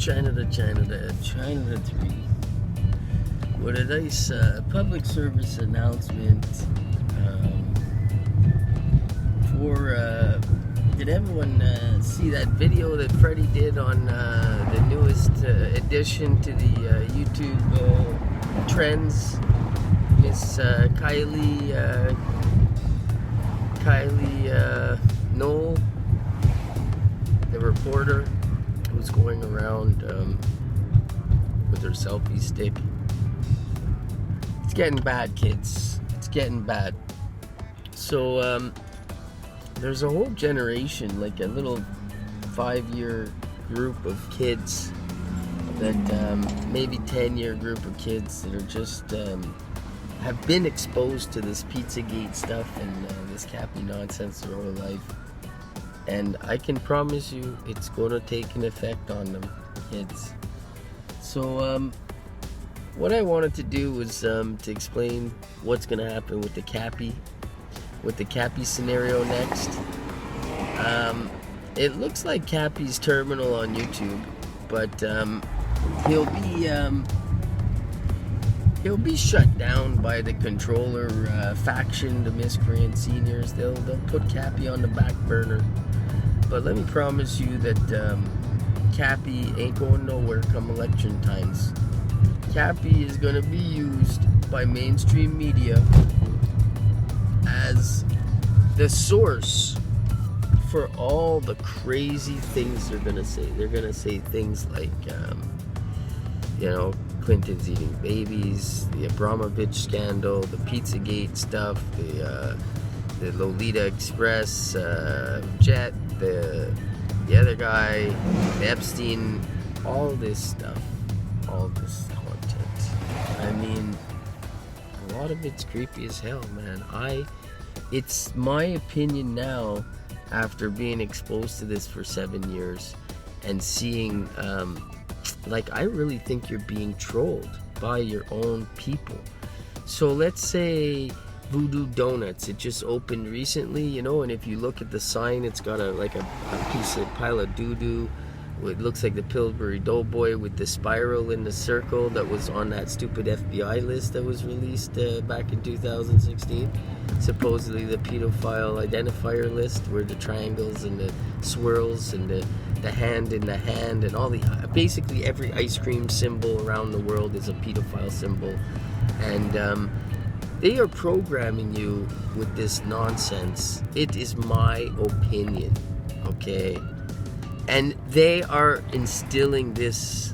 China to 3. What a nice public service announcement did everyone see that video that Freddie did on the newest addition to the YouTube trends? Miss Kylie Knoll, the reporter who's going around with her selfie stick. It's getting bad, kids. It's getting bad. So there's a whole generation, like a little 5-year group of kids that maybe 10-year group of kids that are just have been exposed to this Pizzagate stuff and this Cappy nonsense their whole life. And I can promise you it's going to take an effect on them, kids. So what I wanted to do was to explain what's going to happen with the Cappy scenario next. It looks like Cappy's terminal on YouTube, but he'll be shut down by the controller faction, the miscreant seniors. They'll put Cappy on the back burner. But let me promise you that Cappy ain't going nowhere come election times. Cappy is going to be used by mainstream media as the source for all the crazy things they're going to say. They're going to say things like, Clinton's eating babies, the Abramovich scandal, the Pizzagate stuff, the Lolita Express jet, the other guy, Epstein, all this stuff, all this content. I mean, a lot of it's creepy as hell, man. It's my opinion now, after being exposed to this for 7 years and seeing, I really think you're being trolled by your own people. So let's say VOODOO Donuts, it just opened recently, and if you look at the sign, it's got a pile of doo-doo. It looks like the Pillsbury Doughboy with the spiral in the circle that was on that stupid FBI list that was released back in 2016. Supposedly the pedophile identifier list, where the triangles and the swirls and the hand in the hand and all basically every ice cream symbol around the world is a pedophile symbol. And they are programming you with this nonsense. It is my opinion, okay? And they are instilling this,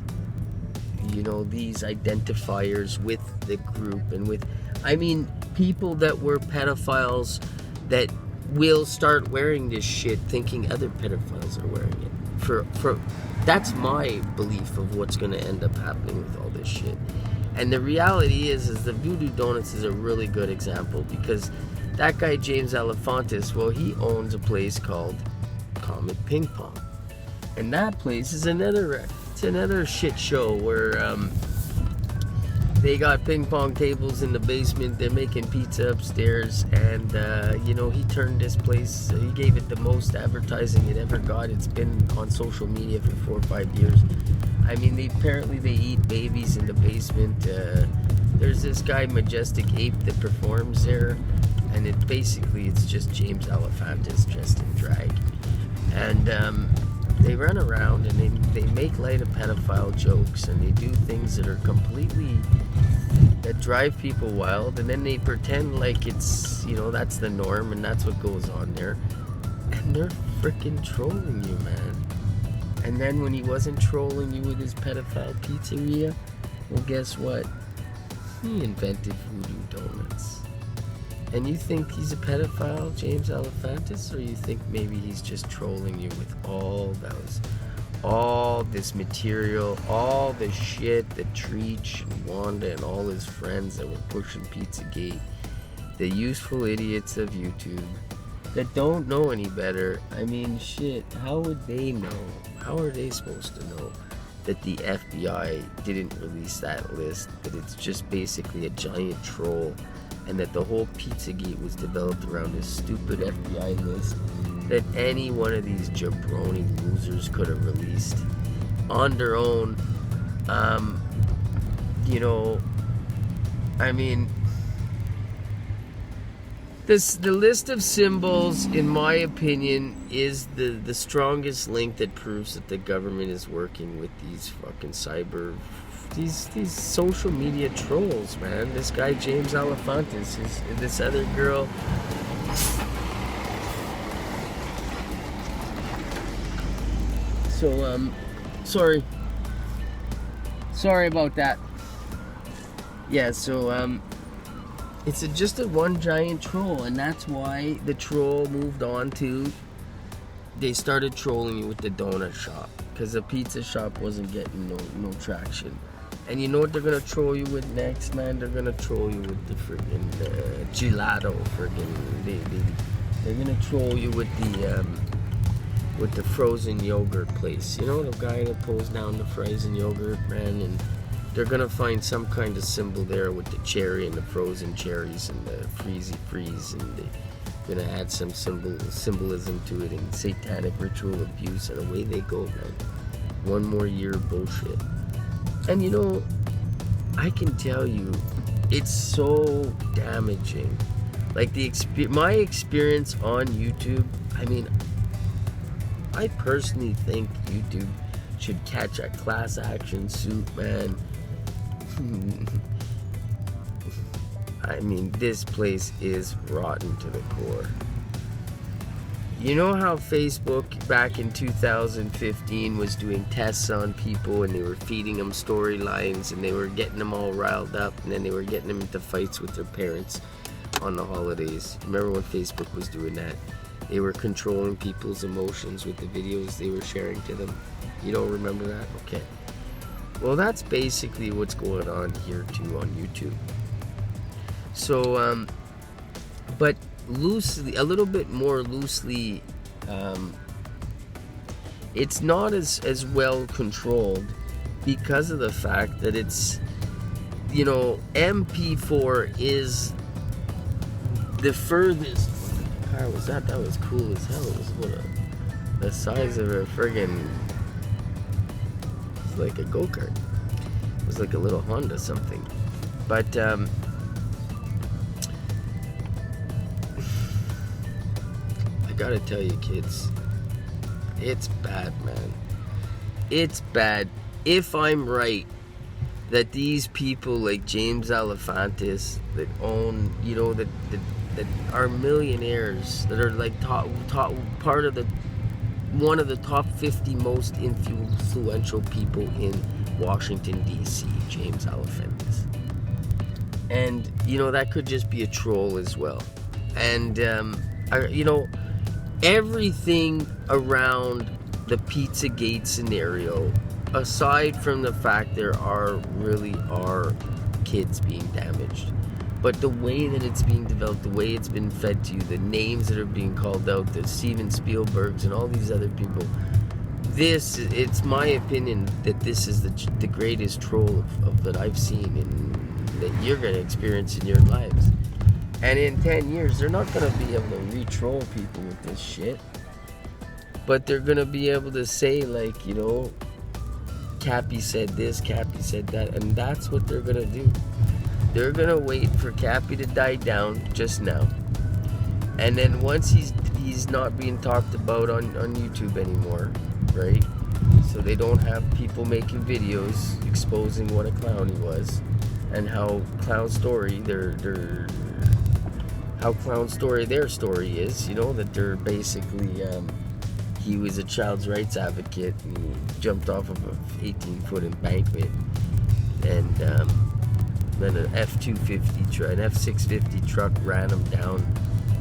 these identifiers with the group and with, people that were pedophiles that will start wearing this shit thinking other pedophiles are wearing it. That's my belief of what's going to end up happening with all this shit. And the reality is the VOODOO Donuts is a really good example, because that guy James Alefantis, well, he owns a place called Comet Ping Pong. And that place is another shit show where they got ping pong tables in the basement, they're making pizza upstairs, and he turned this place, he gave it the most advertising it ever got. It's been on social media for 4 or 5 years. They eat babies in the basement. There's this guy, Majestic Ape, that performs there, and it's just James Alefantis dressed in drag. And they run around and they make light of pedophile jokes, and they do things that are that drive people wild, and then they pretend like it's, that's the norm and that's what goes on there. And they're freaking trolling you, man. And then when he wasn't trolling you with his pedophile pizzeria, well, guess what? He invented VOODOO Donuts. And you think he's a pedophile, James Alefantis, or you think maybe he's just trolling you with all this material, all the shit that Treach and Wanda and all his friends that were pushing Pizzagate, the useful idiots of YouTube that don't know any better. Shit, how would they know? How are they supposed to know that the FBI didn't release that list, that it's just basically a giant troll, and that the whole Pizzagate was developed around this stupid FBI list that any one of these jabroni losers could have released? on their own. You know, I mean, the list of symbols, in my opinion, is the strongest link that proves that the government is working with these fucking these social media trolls, man. This guy James Alefantis, this other girl. So sorry about that. Yeah, so it's just a one giant troll, and that's why the troll moved on to, they started trolling you with the donut shop, because the pizza shop wasn't getting no traction. And you know what they're gonna troll you with next, man? They're gonna troll you with the friggin' gelato, they're gonna troll you with the frozen yogurt place. You know, the guy that pulls down the frozen yogurt, man, and they're gonna find some kind of symbol there with the cherry and the frozen cherries and the freeze, and they're gonna add some symbolism to it, and satanic ritual abuse, and away they go, man. One more year of bullshit. And you know, I can tell you, it's so damaging. Like my experience on YouTube, I mean, I personally think YouTube should catch a class action suit, man. I mean, this place is rotten to the core. You know how Facebook back in 2015 was doing tests on people, and they were feeding them storylines, and they were getting them all riled up, and then they were getting them into fights with their parents on the holidays? Remember when Facebook was doing that? They were controlling people's emotions with the videos they were sharing to them. You don't remember that? Okay. Well, that's basically what's going on here too on YouTube. So, but loosely, a little bit more loosely, it's not as well controlled because of the fact that it's, you know, MP4 is the furthest. What car was that? That was cool as hell. It was the size of a friggin', it's like a go-kart. It was like a little Honda something. But I gotta tell you, kids, it's bad, man. It's bad. If I'm right, that these people like James Alefantis that own, you know, that are millionaires, that are like top part of one of the top 50 most influential people in Washington D.C., James Alefantis. And you know, that could just be a troll as well. And you know, everything around the Pizzagate scenario, aside from the fact there really are kids being damaged, but the way that it's being developed, the way it's been fed to you, the names that are being called out, the Steven Spielbergs and all these other people, it's my opinion that this is the greatest troll that I've seen and that you're going to experience in your lives. And in 10 years, they're not going to be able to re-troll people with this shit. But they're going to be able to say, like, you know, Cappy said this, Cappy said that, and that's what they're going to do. They're going to wait for Cappy to die down just now. And then once he's not being talked about on YouTube anymore, right? So they don't have people making videos exposing what a clown he was and how Clown Story, their story is, you know, that they're basically, he was a child's rights advocate and he jumped off of an 18-foot embankment, and then an F-250 truck, an F-650 truck ran him down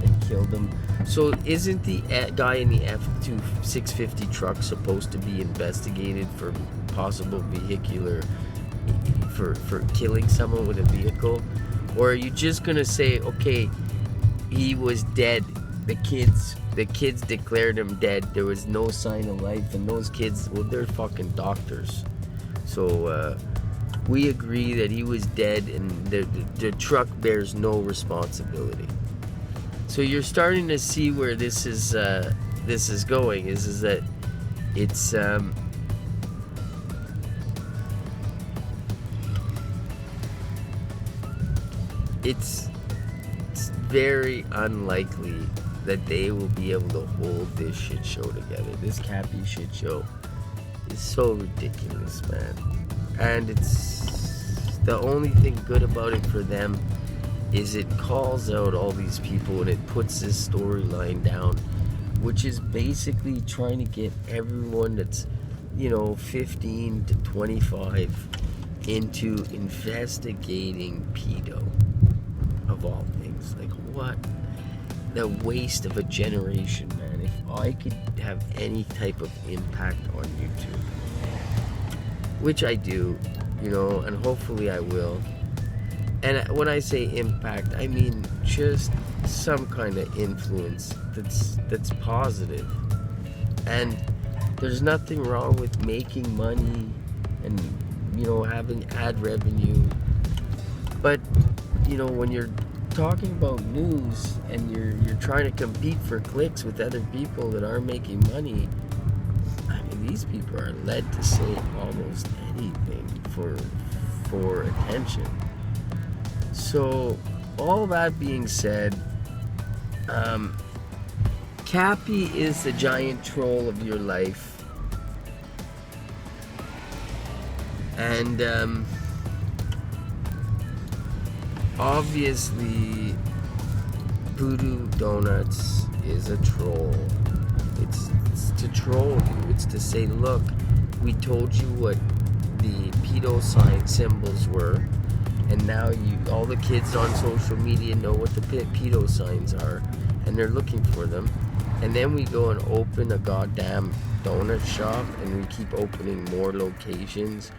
and killed him. So isn't the guy in the F-650 truck supposed to be investigated for possible vehicular, for killing someone with a vehicle? Or are you just gonna say, okay, he was dead, the kids declared him dead, there was no sign of life, and those kids, well, they're fucking doctors, so we agree that he was dead, and the truck bears no responsibility. So you're starting to see where this is going, is that it's it's very unlikely that they will be able to hold this shit show together. This Cappy shit show is so ridiculous, man. And it's the only thing good about it for them is it calls out all these people and it puts this storyline down, which is basically trying to get everyone that's, 15 to 25 into investigating pedo, of all things. Like, what? The waste of a generation, man. If I could have any type of impact on YouTube, which I do, and hopefully I will. And when I say impact, I mean just some kind of influence that's positive. And there's nothing wrong with making money and, having ad revenue. But, when you're talking about news and you're trying to compete for clicks with other people that are making money, I mean, these people are led to say almost anything for attention. So, all that being said, Cappy is the giant troll of your life. And, obviously, VOODOO Donuts is a troll. It's to troll you. It's to say, look, we told you what the pedo sign symbols were, and now all the kids on social media know what the pedo signs are, and they're looking for them. And then we go and open a goddamn donut shop, and we keep opening more locations.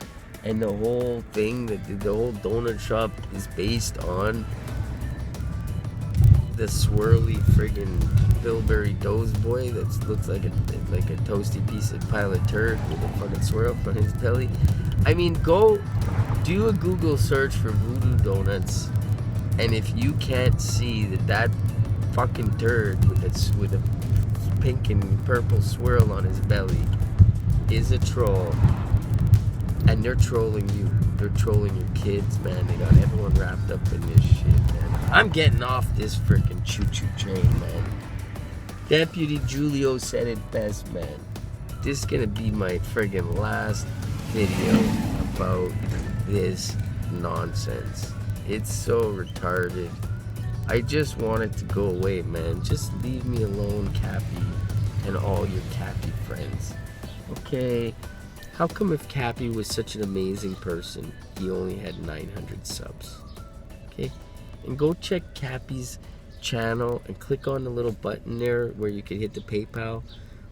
And the whole thing, the whole donut shop is based on the swirly friggin' Pillsbury Doze boy that looks like a toasty piece of pile of turd with a fucking swirl on his belly. I mean, go do a Google search for VOODOO Donuts, and if you can't see that fucking turd with a pink and purple swirl on his belly is a troll, and they're trolling you. They're trolling your kids, man. They got everyone wrapped up in this shit, man. I'm getting off this freaking choo-choo train, man. Deputy Julio said it best, man. This is gonna be my friggin' last video about this nonsense. It's so retarded. I just want it to go away, man. Just leave me alone, Cappy, and all your Cappy friends. Okay? How come if Cappy was such an amazing person, he only had 900 subs? Okay? And go check Cappy's channel and click on the little button there where you can hit the PayPal.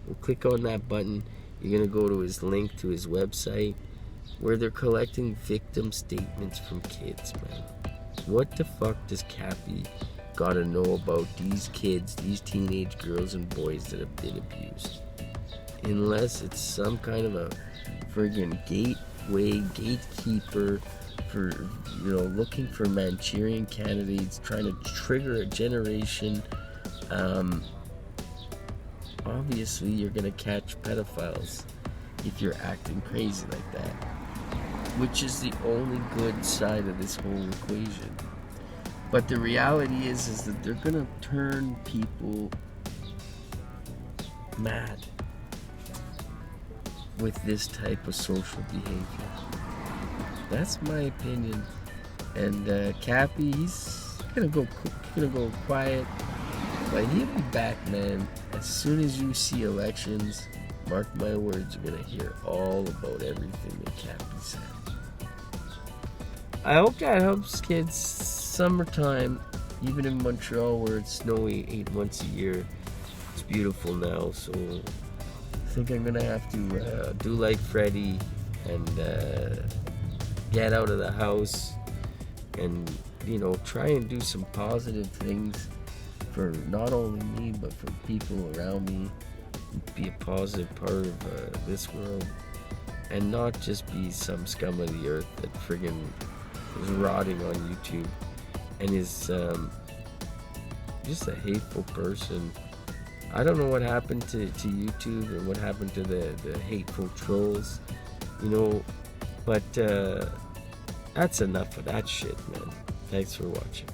We'll click on that button. You're going to go to his link to his website where they're collecting victim statements from kids, man. What the fuck does Cappy gotta know about these kids, these teenage girls and boys that have been abused? Unless it's some kind of a friggin' gatekeeper for, looking for Manchurian candidates, trying to trigger a generation. Obviously, you're gonna catch pedophiles if you're acting crazy like that, which is the only good side of this whole equation. But the reality is that they're gonna turn people mad with this type of social behavior. That's my opinion. And Cappy, he's gonna go quiet, but he'll be back, man. As soon as you see elections, mark my words, you're gonna hear all about everything that Cappy said. I hope that helps, kids. Summertime, even in Montreal where it's snowy 8 months a year, it's beautiful now. So I think I'm gonna have to do like Freddy and get out of the house and try and do some positive things for not only me but for people around me. Be a positive part of this world and not just be some scum of the earth that friggin' is rotting on YouTube and is just a hateful person. I don't know what happened to YouTube and what happened to the hateful trolls, but that's enough of that shit, man. Thanks for watching.